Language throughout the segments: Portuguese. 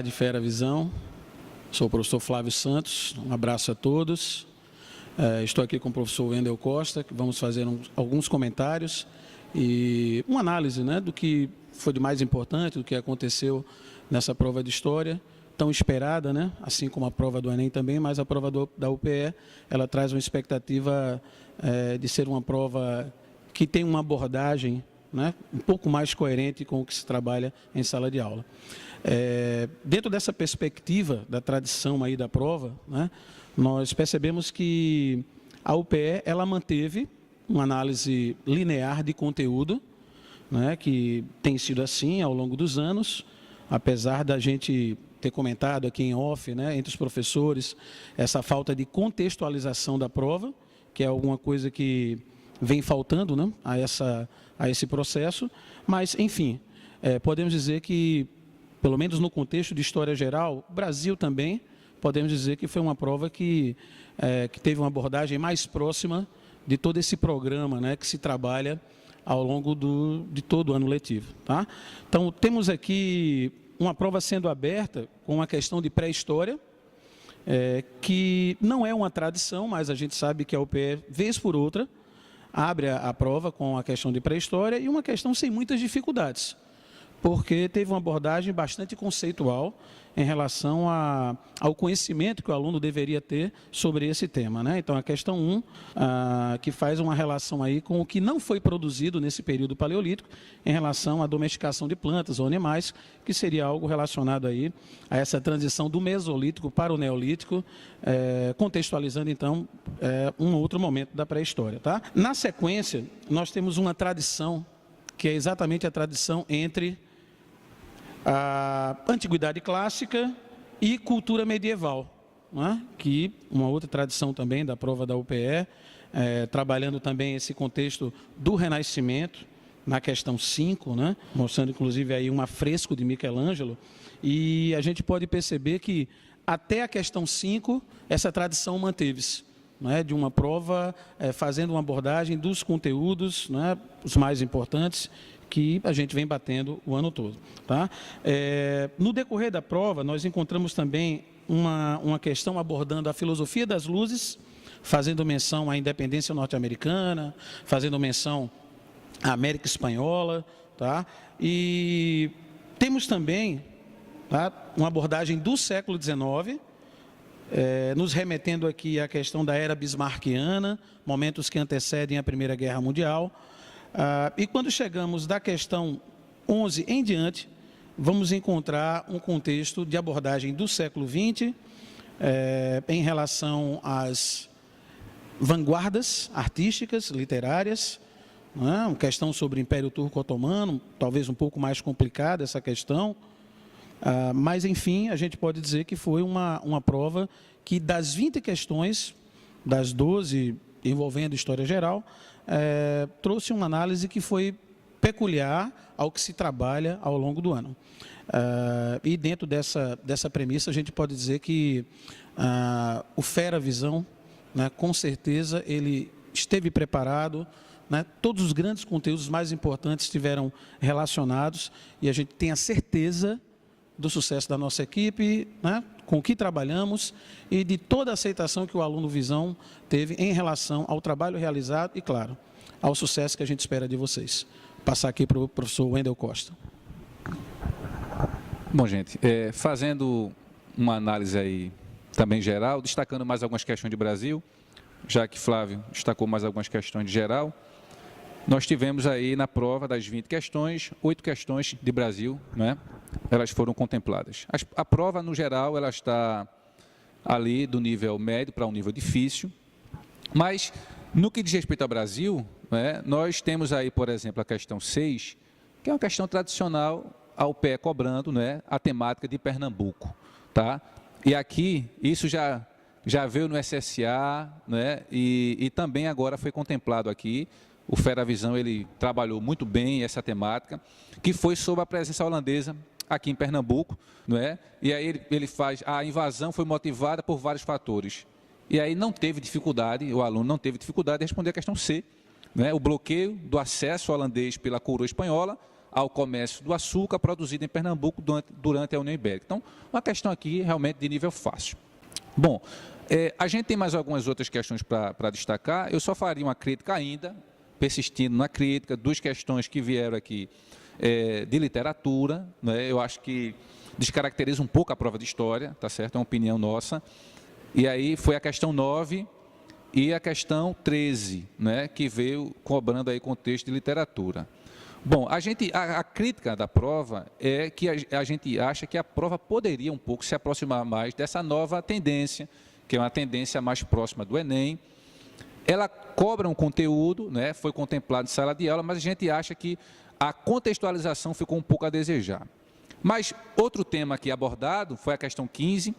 tarde, Fera Visão. Sou o professor Flávio Santos, um abraço a todos. Estou aqui com o professor Wendel Costa, que vamos fazer alguns comentários e uma análise, né, do que foi de mais importante, do que aconteceu nessa prova de História, tão esperada, né, assim como a prova do Enem também, mas a prova da UPE, ela traz uma expectativa de ser uma prova que tem uma abordagem, né, um pouco mais coerente com o que se trabalha em sala de aula. Dentro dessa perspectiva da tradição aí da prova, né, nós percebemos que a UPE ela manteve uma análise linear de conteúdo, né, que tem sido assim ao longo dos anos, apesar da gente ter comentado aqui em off, né, entre os professores, essa falta de contextualização da prova, que é alguma coisa que vem faltando, né, a esse processo, mas, enfim, podemos dizer que, pelo menos no contexto de História Geral, Brasil também, podemos dizer que foi uma prova que teve uma abordagem mais próxima de todo esse programa, né, que se trabalha ao longo de todo o ano letivo. Tá? Então, temos aqui uma prova sendo aberta com a questão de pré-história, que não é uma tradição, mas a gente sabe que a UPE, vez por outra, abre a prova com a questão de pré-história e uma questão sem muitas dificuldades, porque teve uma abordagem bastante conceitual em relação ao conhecimento que o aluno deveria ter sobre esse tema, né? Então, a questão 1, que faz uma relação aí com o que não foi produzido nesse período paleolítico em relação à domesticação de plantas ou animais, que seria algo relacionado aí a essa transição do Mesolítico para o Neolítico, contextualizando, então, um outro momento da pré-história, tá? Na sequência, nós temos uma tradição, que é exatamente a tradição entre a antiguidade clássica e cultura medieval, né? Que uma outra tradição também da prova da UPE, trabalhando também esse contexto do Renascimento, na questão 5, né? Mostrando inclusive aí um afresco de Michelangelo, e a gente pode perceber que até a questão 5, essa tradição manteve-se, né, de uma prova fazendo uma abordagem dos conteúdos, né, os mais importantes, que a gente vem batendo o ano todo. Tá? No decorrer da prova, nós encontramos também uma questão abordando a filosofia das luzes, fazendo menção à independência norte-americana, fazendo menção à América Espanhola. Tá? E temos também, tá, uma abordagem do século XIX, nos remetendo aqui à questão da era bismarckiana, momentos que antecedem a Primeira Guerra Mundial. E quando chegamos da questão 11 em diante, vamos encontrar um contexto de abordagem do século XX, em relação às vanguardas artísticas, literárias, né? Uma questão sobre o Império Turco-Otomano, talvez um pouco mais complicada essa questão, mas, enfim, a gente pode dizer que foi uma prova que, das 20 questões, das 12 envolvendo História Geral, trouxe uma análise que foi peculiar ao que se trabalha ao longo do ano. E dentro dessa premissa, a gente pode dizer que o Fera Visão, né, com certeza, ele esteve preparado, né, todos os grandes conteúdos mais importantes estiveram relacionados, e a gente tem a certeza do sucesso da nossa equipe, né, com o que trabalhamos e de toda a aceitação que o aluno Visão teve em relação ao trabalho realizado e, claro, ao sucesso que a gente espera de vocês. Vou passar aqui para o professor Wendel Costa. Bom, gente, fazendo uma análise aí também geral, destacando mais algumas questões de Brasil, já que Flávio destacou mais algumas questões de geral, nós tivemos aí na prova das 20 questões, 8 questões de Brasil, né? Elas foram contempladas. A prova, no geral, ela está ali do nível médio para um nível difícil, mas no que diz respeito ao Brasil, né, nós temos aí, por exemplo, a questão 6, que é uma questão tradicional, ao pé cobrando, né, a temática de Pernambuco. Tá? E aqui, isso já veio no SSA, né, e também agora foi contemplado aqui. O Fera Visão, ele trabalhou muito bem essa temática, que foi sobre a presença holandesa aqui em Pernambuco, não é? E aí ele faz, a invasão foi motivada por vários fatores. E aí não teve dificuldade, o aluno não teve dificuldade de responder a questão C, né? O bloqueio do acesso holandês pela coroa espanhola ao comércio do açúcar produzido em Pernambuco durante a União Ibérica. Então, uma questão aqui realmente de nível fácil. Bom, a gente tem mais algumas outras questões para destacar. Eu só faria uma crítica ainda, persistindo na crítica, duas questões que vieram aqui de literatura, né? Eu acho que descaracteriza um pouco a prova de história, tá certo? É uma opinião nossa. E aí foi a questão 9 e a questão 13, né? Que veio cobrando aí contexto de literatura. Bom, a crítica da prova é que a gente acha que a prova poderia um pouco se aproximar mais dessa nova tendência, que é uma tendência mais próxima do Enem. Ela cobra um conteúdo, né, foi contemplado em sala de aula, mas a gente acha que a contextualização ficou um pouco a desejar. Mas outro tema aqui abordado foi a questão 15,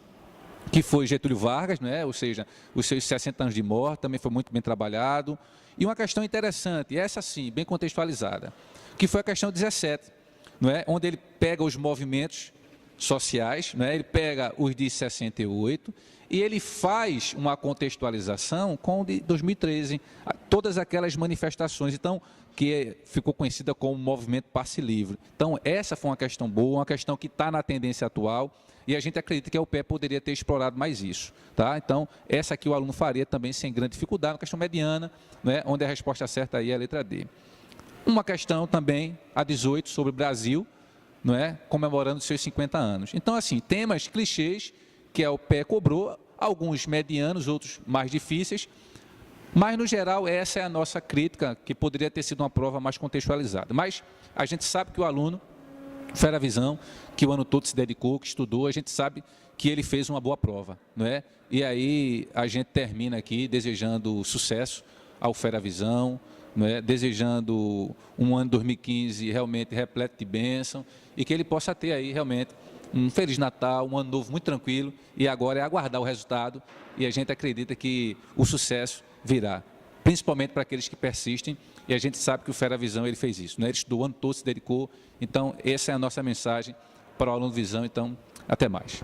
que foi Getúlio Vargas, né, ou seja, os seus 60 anos de morte, também foi muito bem trabalhado. E uma questão interessante, essa sim, bem contextualizada, que foi a questão 17, não é? Onde ele pega os movimentos sociais, não é? Ele pega os de 68 e ele faz uma contextualização com o de 2013, todas aquelas manifestações, então, que ficou conhecida como movimento passe livre. Então, essa foi uma questão boa, uma questão que está na tendência atual, e a gente acredita que a UPE poderia ter explorado mais isso. Tá? Então, essa aqui o aluno faria também sem grande dificuldade, uma questão mediana, né, onde a resposta certa aí é a letra D. Uma questão também, a 18, sobre o Brasil, não é, comemorando seus 50 anos. Então, assim, temas clichês que a UPE cobrou, alguns medianos, outros mais difíceis, mas, no geral, essa é a nossa crítica, que poderia ter sido uma prova mais contextualizada. Mas a gente sabe que o aluno, fera a visão, que o ano todo se dedicou, que estudou, a gente sabe que ele fez uma boa prova, não é? E aí a gente termina aqui desejando sucesso ao Fera Visão, não é? Desejando um ano 2015 realmente repleto de bênção e que ele possa ter aí realmente um Feliz Natal, um ano novo muito tranquilo, e agora é aguardar o resultado, e a gente acredita que o sucesso virá, principalmente para aqueles que persistem, e a gente sabe que o Fera Visão ele fez isso, né? Ele estudou o ano todo, se dedicou, então essa é a nossa mensagem para o aluno Visão, então até mais.